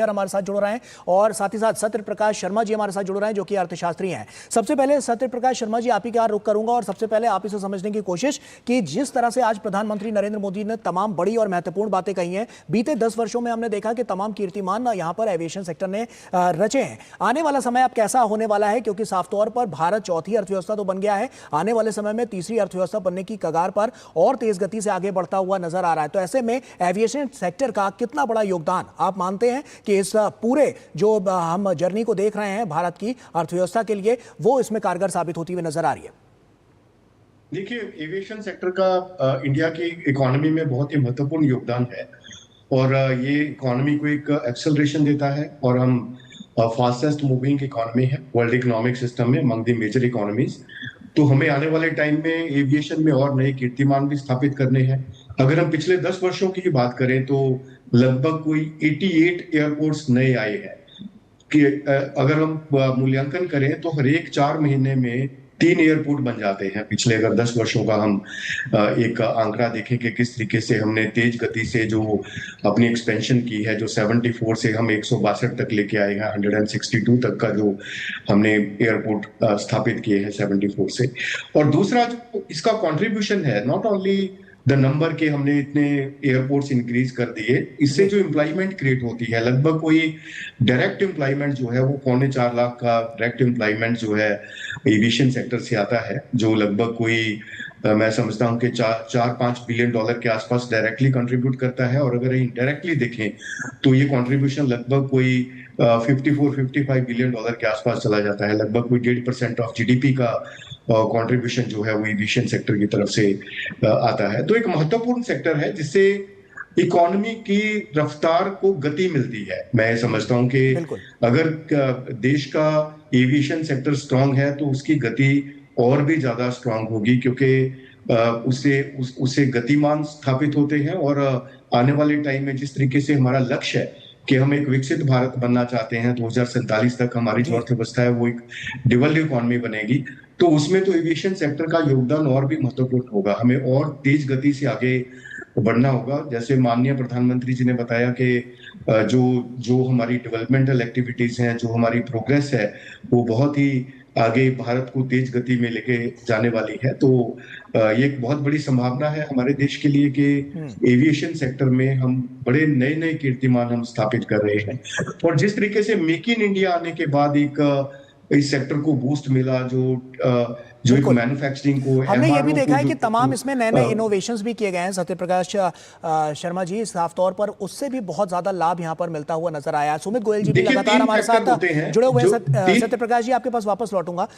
हमारे साथ जुड़ रहे हैं और साथ ही साथ सत्य प्रकाश शर्मा जी हमारे साथ जुड़ रहे हैं जो कि अर्थशास्त्री हैं। सबसे पहले सत्य प्रकाश शर्मा जी आप ही का रुख करूंगा और सबसे पहले आप इसे समझने की कोशिश कि जिस तरह से आज प्रधानमंत्री नरेंद्र मोदी ने तमाम बड़ी और महत्वपूर्ण बातें कही हैं, बीते 10 वर्षों में हमने देखा कि तमाम कीर्तिमान यहां पर एविएशन सेक्टर ने रचे हैं। आने वाला समय अब कैसा होने वाला है, क्योंकि साफ तौर पर भारत चौथी अर्थव्यवस्था तो बन गया है, आने वाले समय में तीसरी अर्थव्यवस्था बनने की कगार पर और तेज गति से आगे बढ़ता हुआ नजर आ रहा है। तो ऐसे में एविएशन सेक्टर का कितना बड़ा योगदान आप मानते हैं कि इस पूरे जो हम जर्नी को देख रहे हैं भारत की अर्थव्यवस्था के लिए, वो इसमें कारगर साबित होती हुई नजर आ रही है? देखिए, एविएशन सेक्टर का इंडिया की इकोनॉमी में बहुत ही महत्वपूर्ण योगदान है और ये इकोनॉमी को एक एक्सेलरेशन देता है और हम फास्टेस्ट मूविंग इकोनॉमी है वर्ल्ड इकोनॉमिक सिस्टम में अमंग द मेजर इकोनॉमीज। तो हमें आने वाले टाइम में एविएशन में और नए कीर्तिमान भी स्थापित करने हैं। अगर हम पिछले 10 वर्षों की बात करें तो लगभग कोई 88 एयरपोर्ट्स नए आए हैं कि अगर हम मूल्यांकन करें तो हर एक 4 महीने में 3 एयरपोर्ट बन जाते हैं। पिछले अगर 10 वर्षों का हम एक आंकड़ा देखें कि किस तरीके से हमने तेज गति से जो अपनी एक्सपेंशन की है, जो 74 से हम 162 तक लेके आए हैं, 162 तक का जो हमने एयरपोर्ट स्थापित किए हैं 74 से। और दूसरा जो इसका कंट्रीब्यूशन है, नॉट ओनली द नंबर के हमने इतने एयरपोर्ट्स इंक्रीज कर दिए, इससे जो एम्प्लॉयमेंट क्रिएट होती है, लगभग कोई डायरेक्ट एम्प्लॉयमेंट जो है वो 4.25 लाख का डायरेक्ट एम्प्लॉयमेंट जो है एविएशन सेक्टर से आता है, जो लगभग कोई मैं समझता हूँ कि 4-5 बिलियन डॉलर के आसपास डायरेक्टली कंट्रीब्यूट करता है। और अगर इनडायरेक्टली देखें तो ये कंट्रीब्यूशन लगभग कोई 54-55 बिलियन डॉलर के आसपास चला जाता है। लगभग कोई 1.5% ऑफ जीडीपी का कंट्रीब्यूशन जो है वो एविएशन सेक्टर की तरफ से आता है। तो एक महत्वपूर्ण सेक्टर है जिससे इकोनॉमी की रफ्तार को गति मिलती है। मैं समझता हूं कि अगर देश का एविएशन सेक्टर स्ट्रांग है तो उसकी गति और भी ज्यादा स्ट्रांग होगी, क्योंकि उससे गतिमान स्थापित होते हैं। और आने वाले टाइम में जिस तरीके से हमारा लक्ष्य है कि हम एक विकसित भारत बनना चाहते हैं, 2047 तक हमारी जो अर्थव्यवस्था है वो एक डेवलप्ड इकोनॉमी बनेगी, तो उसमें तो एविएशन सेक्टर का योगदान और भी महत्वपूर्ण होगा। हमें और तेज गति से आगे बढ़ना होगा। जैसे माननीय प्रधानमंत्री जी ने बताया कि जो जो हमारी डेवलपमेंटल एक्टिविटीज हैं, जो हमारी प्रोग्रेस है, वो बहुत ही आगे भारत को तेज गति में लेके जाने वाली है। तो ये एक बहुत बड़ी संभावना है हमारे देश के लिए कि एविएशन सेक्टर में हम बड़े नए नए कीर्तिमान हम स्थापित कर रहे हैं। और जिस तरीके से मेक इन इंडिया आने के बाद एक इस सेक्टर को बूस्ट मिला, जो एक मैन्युफैक्चरिंग को, हमने ये भी देखा है कि तमाम इसमें नए नए इनोवेशंस भी किए गए हैं सत्य प्रकाश शर्मा जी, साफ तौर पर उससे भी बहुत ज्यादा लाभ यहां पर मिलता हुआ नजर आया। सुमित गोयल जी भी लगातार हमारे साथ जुड़े हुए हैं। सत्य प्रकाश जी आपके पास वापस लौटूंगा।